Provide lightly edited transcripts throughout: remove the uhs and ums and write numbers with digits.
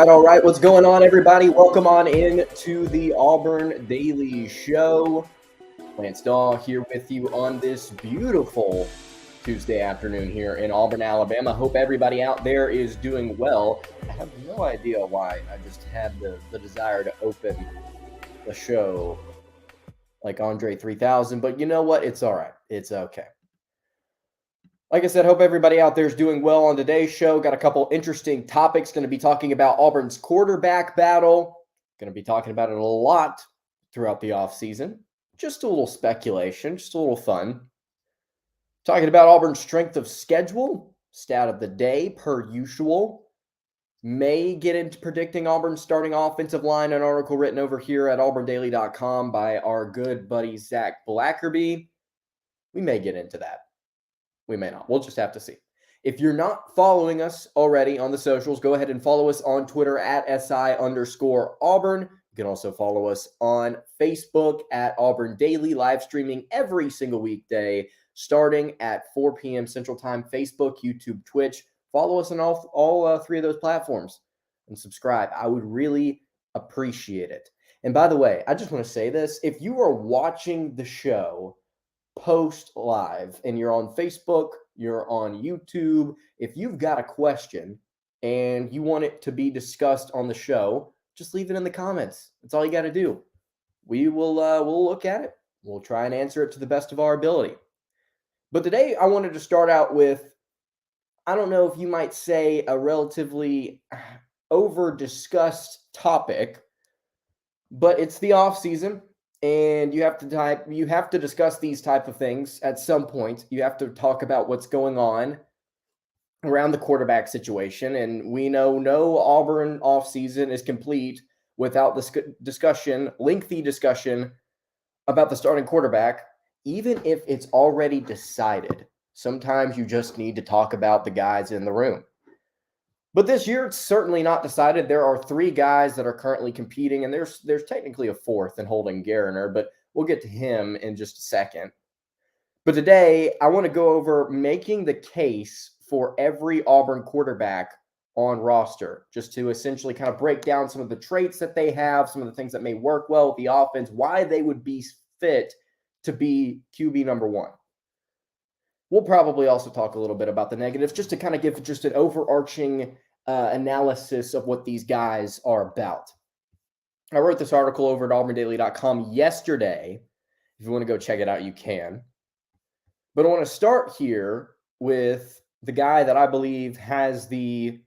All right. What's going on, everybody? Welcome on in to the Auburn Daily Show. Lance Dawe here with you on this beautiful Tuesday afternoon here in Auburn, Alabama. Hope everybody out there is doing well. I have no idea why I just had the desire to open the show like Andre 3000, but you know what? It's all right. It's okay. Like I said, hope everybody out there is doing well on today's show. Got a couple interesting topics. Going to be talking about Auburn's quarterback battle. Going to be talking about it a lot throughout the offseason. Just a little speculation, just a little fun. Talking about Auburn's strength of schedule, stat of the day, per usual. May get into predicting Auburn's starting offensive line, an article written over here at auburndaily.com by our good buddy Zach Blackerby. We may get into that. We may not. We'll just have to see. If you're not following us already on the socials, go ahead and follow us on Twitter at SI_Auburn. You can also follow us on Facebook at Auburn Daily, live streaming every single weekday, starting at 4 p.m. Central Time, Facebook, YouTube, Twitch. Follow us on all three of those platforms and subscribe. I would really appreciate it. And by the way, I just want to say this. If you are watching the show post live and you're on Facebook, you're on YouTube, if you've got a question and you want it to be discussed on the show, just leave it in the comments. That's all you got to do. We will we'll look at it. We'll try and answer it to the best of our ability. But today I wanted to start out with, I don't know if you might say, a relatively over-discussed topic, but it's the off season. And you have to discuss these type of things at some point. You have to talk about what's going on around the quarterback situation. And we know no Auburn offseason is complete without this lengthy discussion about the starting quarterback, even if it's already decided. Sometimes you just need to talk about the guys in the room. But this year, it's certainly not decided. There are three guys that are currently competing, and there's technically a fourth in Holden Gariner, but we'll get to him in just a second. But today, I want to go over making the case for every Auburn quarterback on roster, just to essentially kind of break down some of the traits that they have, some of the things that may work well with the offense, why they would be fit to be QB number one. We'll probably also talk a little bit about the negatives, just to kind of give just an overarching analysis of what these guys are about. I wrote this article over at auburndaily.com yesterday. If you want to go check it out, you can. But I want to start here with the guy that I believe has the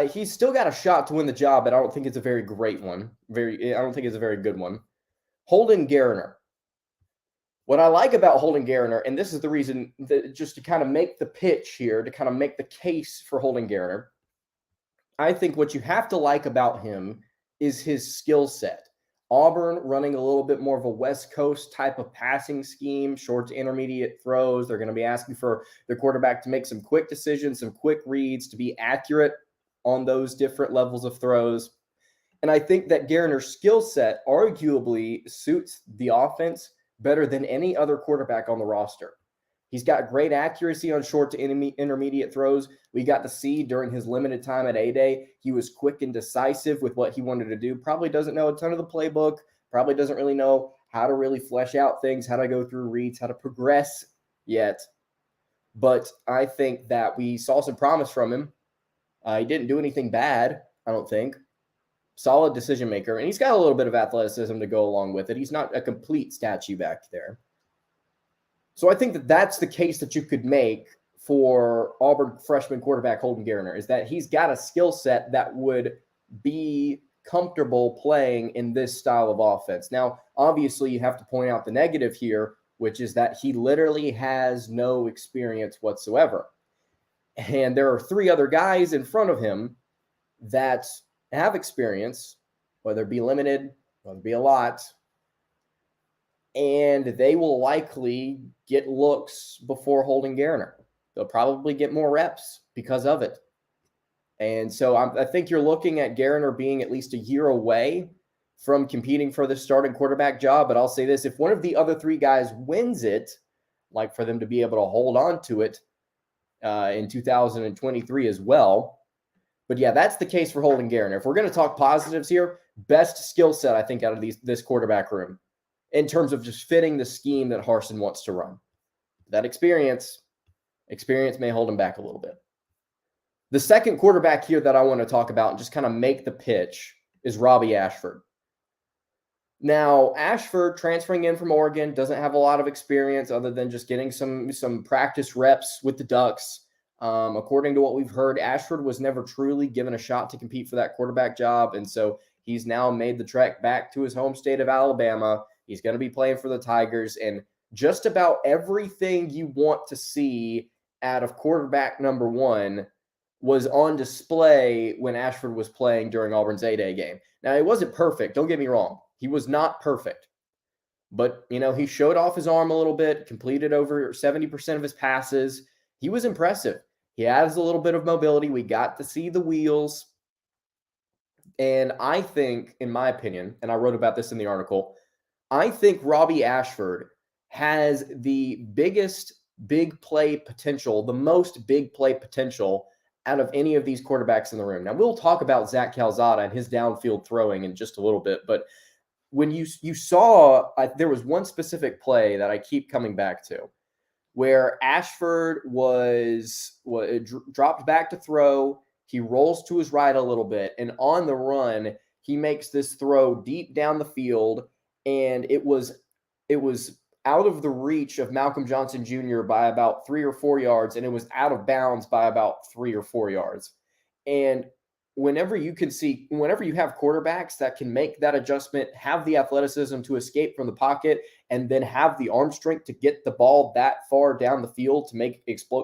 he's still got a shot to win the job, but I don't think it's a very great one. I don't think it's a very good one. Holden Gariner. What I like about Holden Gariner, and this is the reason, that just to kind of make the pitch here, to kind of make the case for Holden Gariner, I think what you have to like about him is his skill set. Auburn running a little bit more of a West Coast type of passing scheme, short to intermediate throws. They're going to be asking for the quarterback to make some quick decisions, some quick reads, to be accurate on those different levels of throws. And I think that Gariner's skill set arguably suits the offense better than any other quarterback on the roster. He's got great accuracy on short to intermediate throws. We got to see during his limited time at A-Day, he was quick and decisive with what he wanted to do. Probably doesn't know a ton of the playbook, probably doesn't really know how to really flesh out things, how to go through reads, how to progress yet. But I think that we saw some promise from him. He didn't do anything bad, I don't think. Solid decision maker, and he's got a little bit of athleticism to go along with it. He's not a complete statue back there. So I think that that's the case that you could make for Auburn freshman quarterback Holden Gariner, is that he's got a skill set that would be comfortable playing in this style of offense. Now, obviously, you have to point out the negative here, which is that he literally has no experience whatsoever. And there are three other guys in front of him that have experience, whether it be limited, whether it be a lot, and they will likely get looks before Holden Garner. They'll probably get more reps because of it. And so I think you're looking at Garner being at least a year away from competing for the starting quarterback job. But I'll say this, if one of the other three guys wins it, like for them to be able to hold on to it in 2023 as well. But yeah, that's the case for Holden Garner. If we're going to talk positives here, best skill set, I think, out of this quarterback room in terms of just fitting the scheme that Harsin wants to run. That experience may hold him back a little bit. The second quarterback here that I want to talk about and just kind of make the pitch is Robbie Ashford. Now, Ashford transferring in from Oregon doesn't have a lot of experience other than just getting some practice reps with the Ducks. According to what we've heard, Ashford was never truly given a shot to compete for that quarterback job, and so he's now made the trek back to his home state of Alabama. He's going to be playing for the Tigers, and just about everything you want to see out of quarterback number one was on display when Ashford was playing during Auburn's A-Day game. Now, it wasn't perfect. Don't get me wrong. He was not perfect. But, he showed off his arm a little bit, completed over 70% of his passes. He was impressive. He has a little bit of mobility. We got to see the wheels. And I think, in my opinion, and I wrote about this in the article, I think Robbie Ashford has the biggest big play potential, the most big play potential out of any of these quarterbacks in the room. Now, we'll talk about Zach Calzada and his downfield throwing in just a little bit, but when you saw, there was one specific play that I keep coming back to where Ashford dropped back to throw. He rolls to his right a little bit, and on the run, he makes this throw deep down the field, and it was out of the reach of Malcolm Johnson Jr. by about 3 or 4 yards, and it was out of bounds by about 3 or 4 yards. And whenever you have quarterbacks that can make that adjustment, have the athleticism to escape from the pocket, and then have the arm strength to get the ball that far down the field to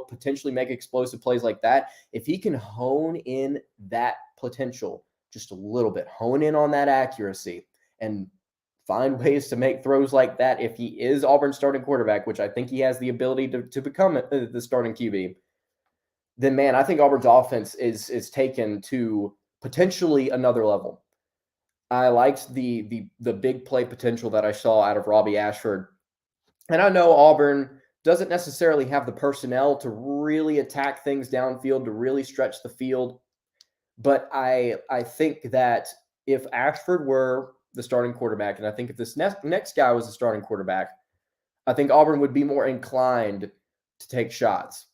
potentially make explosive plays like that, if he can hone in that potential just a little bit, hone in on that accuracy, and find ways to make throws like that, if he is Auburn's starting quarterback, which I think he has the ability to become the starting QB, then, man, I think Auburn's offense is taken to potentially another level. I liked the big play potential that I saw out of Robbie Ashford. And I know Auburn doesn't necessarily have the personnel to really attack things downfield, to really stretch the field. But I think that if Ashford were the starting quarterback, and I think if this next guy was the starting quarterback, I think Auburn would be more inclined to take shots.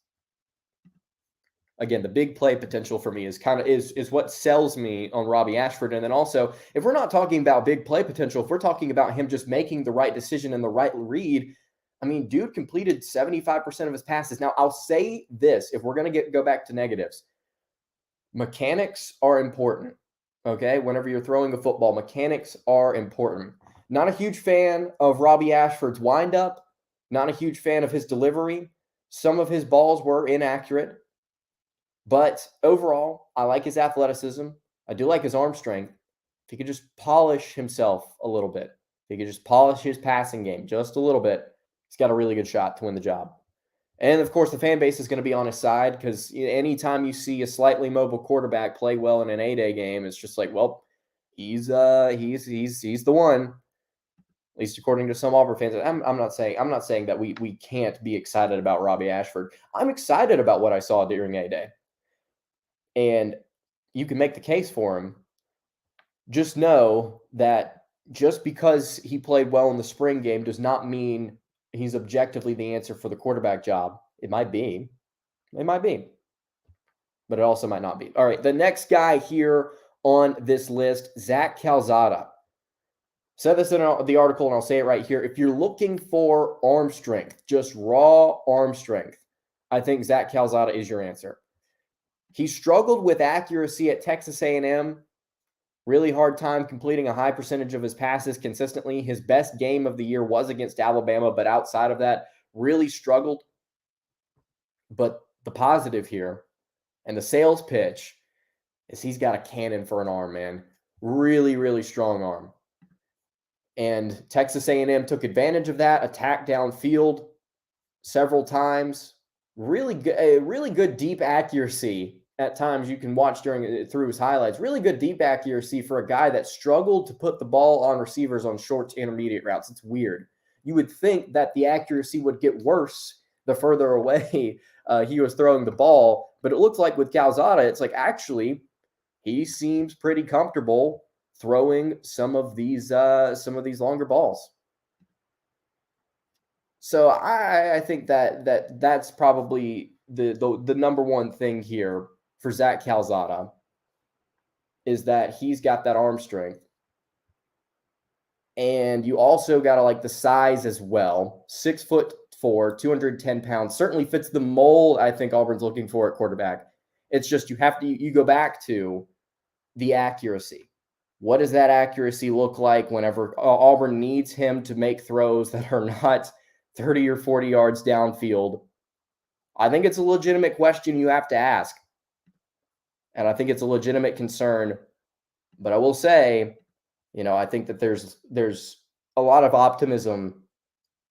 Again, the big play potential for me is what sells me on Robbie Ashford. And then also, if we're not talking about big play potential, if we're talking about him just making the right decision and the right read, I mean, dude completed 75% of his passes. Now, I'll say this, if we're going to go back to negatives, mechanics are important, okay? Whenever you're throwing a football, mechanics are important. Not a huge fan of Robbie Ashford's windup, not a huge fan of his delivery. Some of his balls were inaccurate. But overall, I like his athleticism. I do like his arm strength. If he could just polish himself a little bit, if he could just polish his passing game just a little bit, he's got a really good shot to win the job. And, of course, the fan base is going to be on his side because anytime you see a slightly mobile quarterback play well in an A-Day game, it's just like, well, he's the one. At least according to some Auburn fans. I'm not saying that we can't be excited about Robbie Ashford. I'm excited about what I saw during A-Day. And you can make the case for him. Just know that just because he played well in the spring game does not mean he's objectively the answer for the quarterback job. It might be. But it also might not be. All right, the next guy here on this list, Zach Calzada. Said this in the article, and I'll say it right here. If you're looking for arm strength, just raw arm strength, I think Zach Calzada is your answer. He struggled with accuracy at Texas A&M. Really hard time completing a high percentage of his passes consistently. His best game of the year was against Alabama, but outside of that, really struggled. But the positive here and the sales pitch is he's got a cannon for an arm, man. Really, really strong arm. And Texas A&M took advantage of that, attacked downfield several times. Really good deep accuracy at times. You can watch through his highlights. Really good deep accuracy for a guy that struggled to put the ball on receivers on short to intermediate routes. It's weird. You would think that the accuracy would get worse the further away he was throwing the ball, but it looks like with Calzada, it's like actually he seems pretty comfortable throwing some of these longer balls. So I think that's probably the number one thing here for Zach Calzada is that he's got that arm strength. And you also got to like the size as well. 6'4", 210 pounds. Certainly fits the mold I think Auburn's looking for at quarterback. It's just you go back to the accuracy. What does that accuracy look like whenever Auburn needs him to make throws that are not 30 or 40 yards downfield? I think it's a legitimate question you have to ask. And I think it's a legitimate concern. But I will say, I think that there's a lot of optimism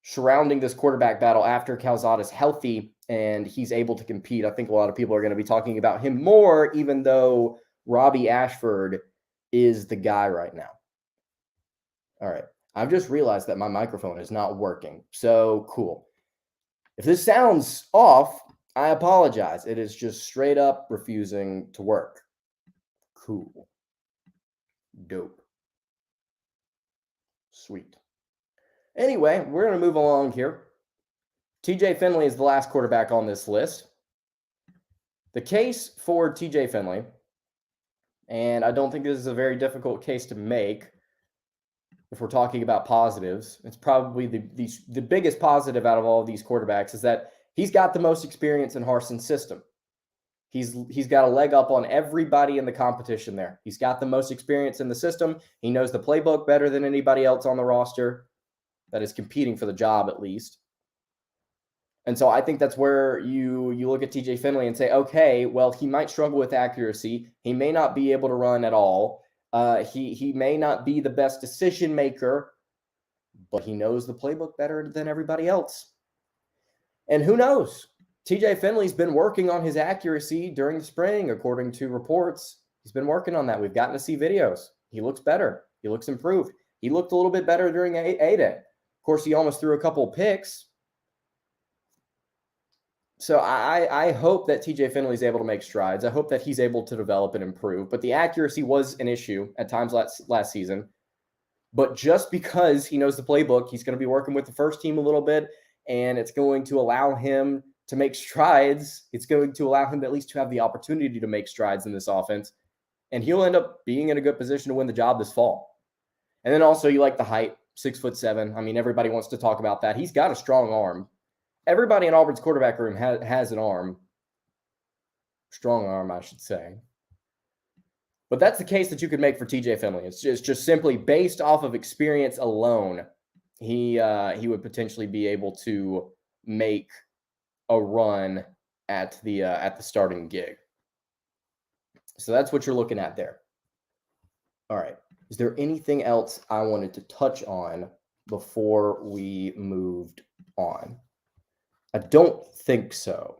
surrounding this quarterback battle after Calzada's healthy and he's able to compete. I think a lot of people are going to be talking about him more, even though Robbie Ashford is the guy right now. All right. I've just realized that my microphone is not working. So cool. If this sounds off, I apologize. It is just straight up refusing to work. Cool. Dope. Sweet. Anyway, we're going to move along here. TJ Finley is the last quarterback on this list. The case for TJ Finley, and I don't think this is a very difficult case to make if we're talking about positives. It's probably the biggest positive out of all of these quarterbacks is that he's got the most experience in Harson's system. He's got a leg up on everybody in the competition there. He's got the most experience in the system. He knows the playbook better than anybody else on the roster that is competing for the job, at least. And so I think that's where you look at TJ Finley and say, okay, well, he might struggle with accuracy. He may not be able to run at all. He may not be the best decision maker, but he knows the playbook better than everybody else. And who knows? TJ Finley's been working on his accuracy during the spring, according to reports. He's been working on that. We've gotten to see videos. He looks better. He looks improved. He looked a little bit better during A-Day. Of course, he almost threw a couple of picks. So I hope that TJ Finley is able to make strides. I hope that he's able to develop and improve. But the accuracy was an issue at times last season. But just because he knows the playbook, he's going to be working with the first team a little bit, and it's going to allow him to make strides. It's going to allow him at least to have the opportunity to make strides in this offense. And he'll end up being in a good position to win the job this fall. And then also you like the height, 6'7". I mean, everybody wants to talk about that. He's got a strong arm. Everybody in Auburn's quarterback room has an arm. Strong arm, I should say. But that's the case that you could make for TJ Finley. It's just simply based off of experience alone. He would potentially be able to make a run at the starting gig. So that's what you're looking at there. All right. Is there anything else I wanted to touch on before we moved on? I don't think so.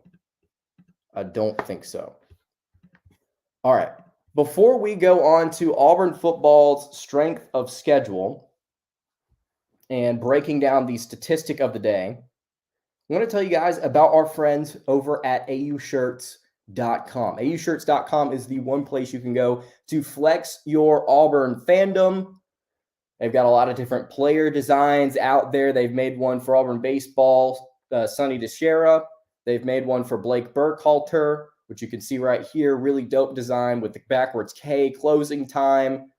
All right. Before we go on to Auburn football's strength of schedule and breaking down the statistic of the day, I want to tell you guys about our friends over at AUshirts.com. AUshirts.com is the one place you can go to flex your Auburn fandom. They've got a lot of different player designs out there. They've made one for Auburn baseball, Sonny DeShera. They've made one for Blake Burkhalter, which you can see right here. Really dope design with the backwards K, closing time.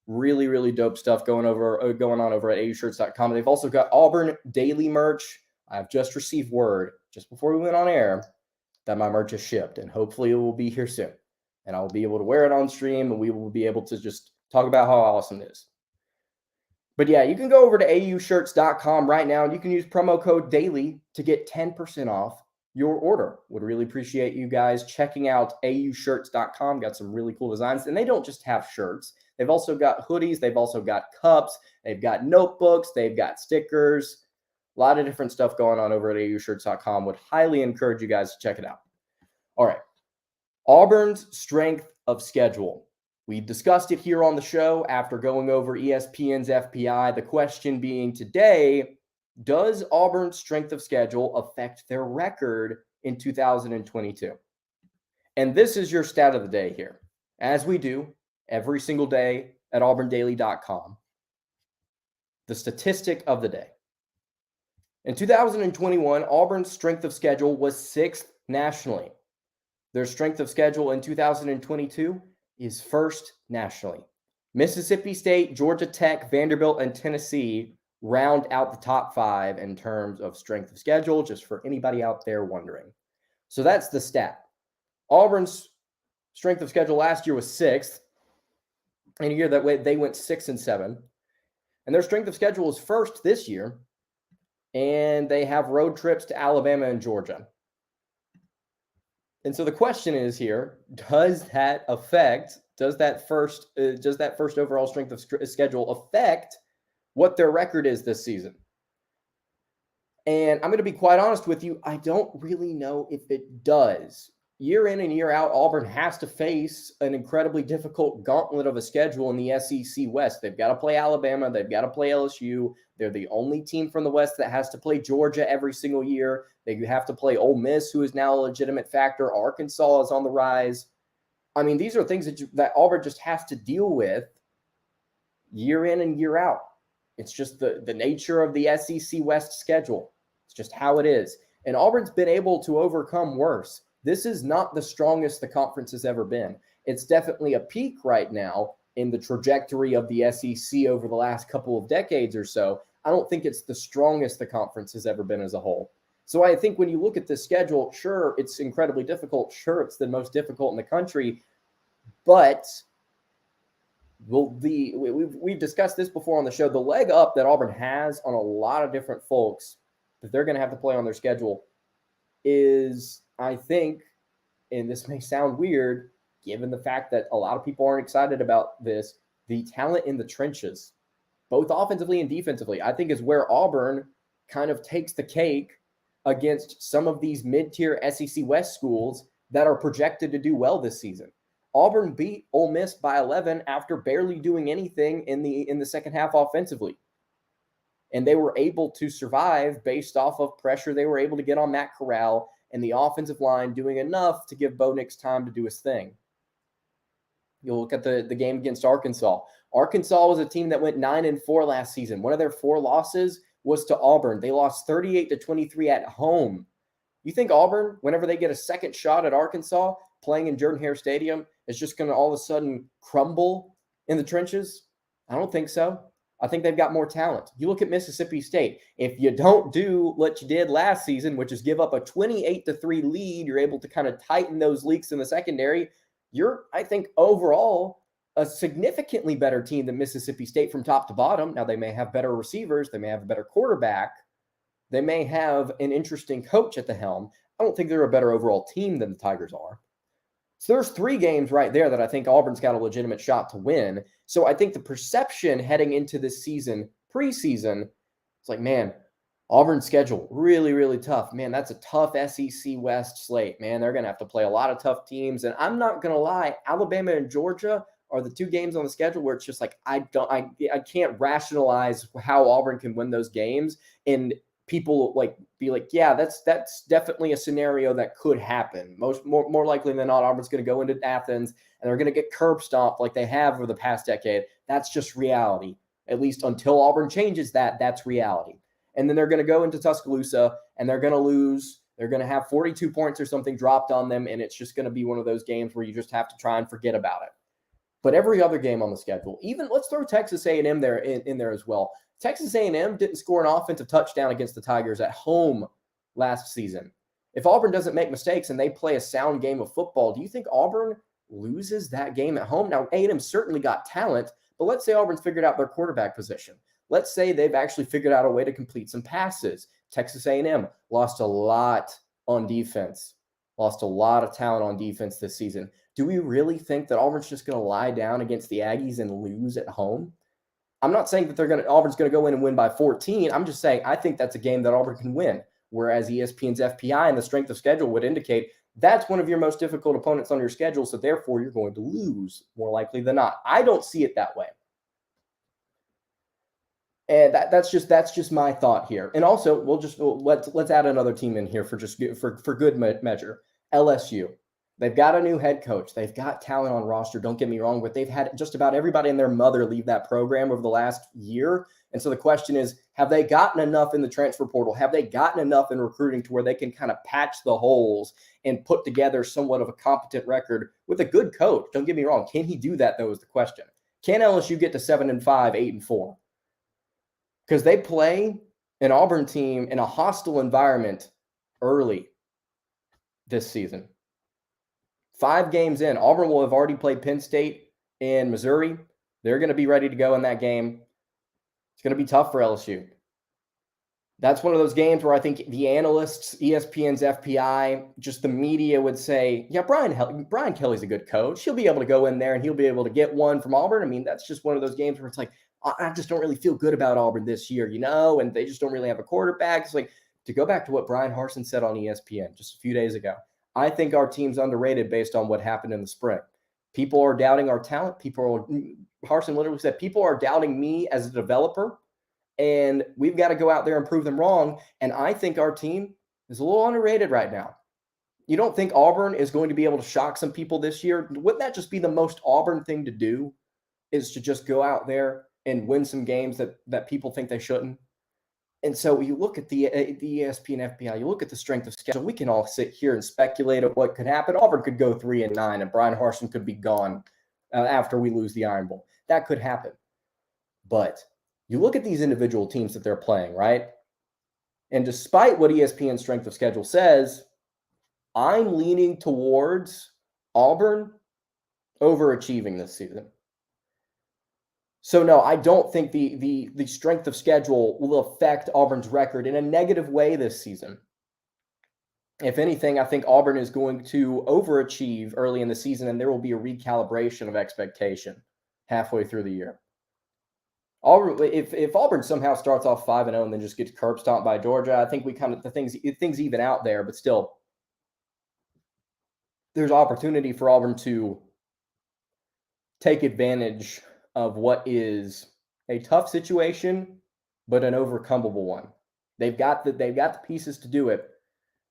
Really, really dope stuff going on over at AUshirts.com. They've also got Auburn Daily merch. I've just received word just before we went on air that my merch is shipped, and hopefully it will be here soon. And I'll be able to wear it on stream, and we will be able to just talk about how awesome it is. But yeah, you can go over to AUshirts.com right now, and you can use promo code DAILY to get 10% off your order. Would really appreciate you guys checking out aushirts.com. Got some really cool designs. And they don't just have shirts. They've also got hoodies. They've also got cups. They've got notebooks. They've got stickers. A lot of different stuff going on over at aushirts.com. Would highly encourage you guys to check it out. All right. Auburn's strength of schedule. We discussed it here on the show after going over ESPN's FPI. The question being today, does Auburn's strength of schedule affect their record in 2022? And this is your stat of the day here, as we do every single day at auburndaily.com. The statistic of the day. In 2021, Auburn's strength of schedule was 6th nationally. Their strength of schedule in 2022 is 1st nationally. Mississippi State, Georgia Tech, Vanderbilt, and Tennessee round out the top 5 in terms of strength of schedule, just for anybody out there wondering. So that's the stat. Auburn's strength of schedule last year was 6th. In a year that way, they went 6-7. And their strength of schedule is 1st this year. And they have road trips to Alabama and Georgia. And so the question is here, does that first overall strength of schedule affect what their record is this season? And I'm going to be quite honest with you, I don't really know if it does. Year in and year out, Auburn has to face an incredibly difficult gauntlet of a schedule in the SEC West. They've got to play Alabama. They've got to play LSU. They're the only team from the West that has to play Georgia every single year. They have to play Ole Miss, who is now a legitimate factor. Arkansas is on the rise. I mean, these are things that Auburn just has to deal with year in and year out. It's just the nature of the SEC West schedule. It's just how it is. And Auburn's been able to overcome worse. This is not the strongest the conference has ever been. It's definitely a peak right now in the trajectory of the SEC over the last couple of decades or so. I don't think it's the strongest the conference has ever been as a whole. So I think when you look at this schedule, sure, it's incredibly difficult. Sure, it's the most difficult in the country. But we've discussed this before on the show. The leg up that Auburn has on a lot of different folks that they're going to have to play on their schedule is, I think, and this may sound weird, given the fact that a lot of people aren't excited about this, the talent in the trenches, both offensively and defensively, I think is where Auburn kind of takes the cake against some of these mid-tier SEC West schools that are projected to do well this season. Auburn beat Ole Miss by 11 after barely doing anything in the second half offensively. And they were able to survive based off of pressure they were able to get on Matt Corral and the offensive line doing enough to give Bo Nix time to do his thing. You'll look at the game against Arkansas. Arkansas was a team that went 9-4 last season. One of their 4 losses was to Auburn. They lost 38-23 at home. You think Auburn, whenever they get a second shot at Arkansas, playing in Jordan-Hare Stadium, is just going to all of a sudden crumble in the trenches? I don't think so. I think they've got more talent. You look at Mississippi State. If you don't do what you did last season, which is give up a 28-3 lead, you're able to kind of tighten those leaks in the secondary. You're, I think, overall a significantly better team than Mississippi State from top to bottom. Now, they may have better receivers. They may have a better quarterback. They may have an interesting coach at the helm. I don't think they're a better overall team than the Tigers are. So there's 3 games right there that I think Auburn's got a legitimate shot to win. So I think the perception heading into this season, preseason, it's like, man, Auburn's schedule, really, really tough. Man, that's a tough SEC West slate, man. They're going to have to play a lot of tough teams. And I'm not going to lie, Alabama and Georgia are the 2 games on the schedule where it's just like, I can't rationalize how Auburn can win those games. And people be like, yeah, that's definitely a scenario that could happen. More likely than not, Auburn's going to go into Athens and they're going to get curb stomped like they have over the past decade. That's just reality. At least until Auburn changes that, that's reality. And then they're going to go into Tuscaloosa and they're going to lose. They're going to have 42 points or something dropped on them, and it's just going to be one of those games where you just have to try and forget about it. But every other game on the schedule, even let's throw Texas A&M there in there as well. Texas A&M didn't score an offensive touchdown against the Tigers at home last season. If Auburn doesn't make mistakes and they play a sound game of football, do you think Auburn loses that game at home? Now, A&M certainly got talent, but let's say Auburn's figured out their quarterback position. Let's say they've actually figured out a way to complete some passes. Texas A&M lost a lot on defense. Lost a lot of talent on defense this season. Do we really think that Auburn's just going to lie down against the Aggies and lose at home? I'm not saying that Auburn's going to go in and win by 14. I'm just saying I think that's a game that Auburn can win. Whereas ESPN's FPI and the strength of schedule would indicate that's one of your most difficult opponents on your schedule. So therefore, you're going to lose more likely than not. I don't see it that way. And that's just my thought here. And also, let's add another team in here for good measure. LSU. They've got a new head coach. They've got talent on roster. Don't get me wrong, but they've had just about everybody and their mother leave that program over the last year. And so the question is, have they gotten enough in the transfer portal? Have they gotten enough in recruiting to where they can kind of patch the holes and put together somewhat of a competent record with a good coach? Don't get me wrong. Can he do that, though, is the question. Can LSU get to 7-5, 8-4? Because they play an Auburn team in a hostile environment early this season. 5 games in, Auburn will have already played Penn State and Missouri. They're going to be ready to go in that game. It's going to be tough for LSU. That's one of those games where I think the analysts, ESPN's FPI, just the media would say, yeah, Brian Kelly's a good coach. He'll be able to go in there and he'll be able to get one from Auburn. I mean, that's just one of those games where it's like, I just don't really feel good about Auburn this year, and they just don't really have a quarterback. It's like, to go back to what Brian Harsin said on ESPN just a few days ago, I think our team's underrated based on what happened in the spring. People are doubting our talent. Harsin literally said, people are doubting me as a developer, and we've got to go out there and prove them wrong. And I think our team is a little underrated right now. You don't think Auburn is going to be able to shock some people this year? Wouldn't that just be the most Auburn thing to do, is to just go out there and win some games that people think they shouldn't? And so you look at the ESPN FPI, you look at the strength of schedule, we can all sit here and speculate of what could happen. Auburn could go 3-9 and Brian Harsin could be gone after we lose the Iron Bowl. That could happen. But you look at these individual teams that they're playing, right? And despite what ESPN's strength of schedule says, I'm leaning towards Auburn overachieving this season. So no, I don't think the strength of schedule will affect Auburn's record in a negative way this season. If anything, I think Auburn is going to overachieve early in the season, and there will be a recalibration of expectation halfway through the year. If Auburn somehow starts off 5-0 and then just gets curb stomped by Georgia, I think things even out there, but still, there's opportunity for Auburn to take advantage of what is a tough situation, but an overcomable one. They've got the pieces to do it.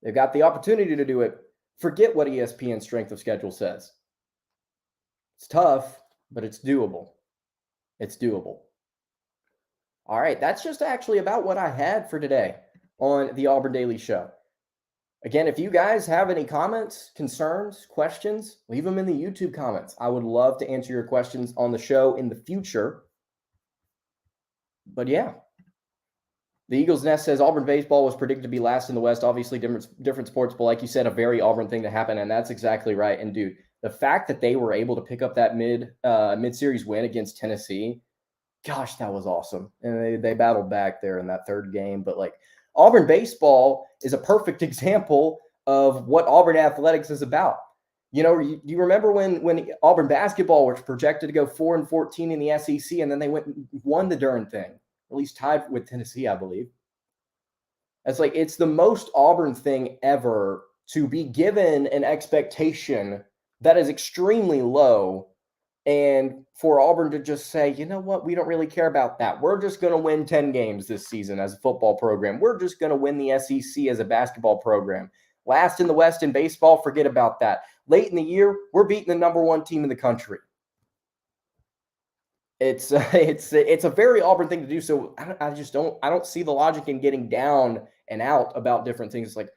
They've got the opportunity to do it. Forget what ESPN's strength of schedule says. It's tough, but it's doable. It's doable. All right, that's just actually about what I had for today on the Auburn Daily Show. Again, if you guys have any comments, concerns, questions, leave them in the YouTube comments. I would love to answer your questions on the show in the future. But yeah, the Eagles Nest says Auburn baseball was predicted to be last in the West. Obviously, different sports, but like you said, a very Auburn thing to happen, and that's exactly right. And dude, the fact that they were able to pick up that mid-series win against Tennessee, gosh, that was awesome. And they battled back there in that third game, but like, Auburn baseball is a perfect example of what Auburn athletics is about. You remember when Auburn basketball was projected to go 4-14 in the SEC, and then they went and won the darn thing, at least tied with Tennessee, I believe. It's the most Auburn thing ever to be given an expectation that is extremely low, and for Auburn to just say, you know what, we don't really care about that. We're just going to win 10 games this season as a football program. We're just going to win the SEC as a basketball program. Last in the West in baseball, forget about that. Late in the year, we're beating the number 1 team in the country. It's a very Auburn thing to do. So I don't see the logic in getting down and out about different things. It's like,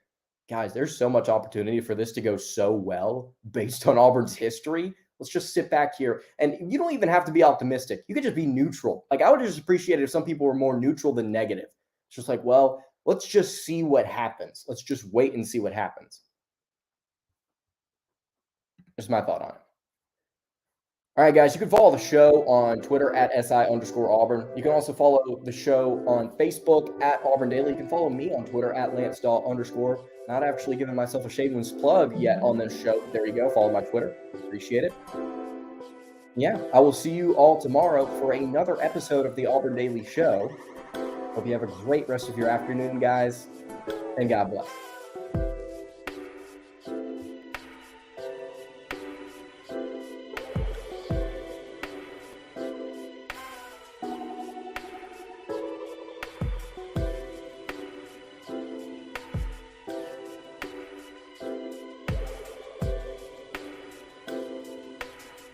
guys, there's so much opportunity for this to go so well based on Auburn's history. Let's just sit back here. And you don't even have to be optimistic. You could just be neutral. Like, I would just appreciate it if some people were more neutral than negative. It's just like, well, let's just see what happens. Let's just wait and see what happens. Just my thought on it. All right, guys, you can follow the show on Twitter at SI_Auburn. You can also follow the show on Facebook at Auburn Daily. You can follow me on Twitter at Lance Dawe_. Not actually giving myself a shameless plug yet on this show. There you go. Follow my Twitter. Appreciate it. Yeah, I will see you all tomorrow for another episode of the Auburn Daily Show. Hope you have a great rest of your afternoon, guys, and God bless.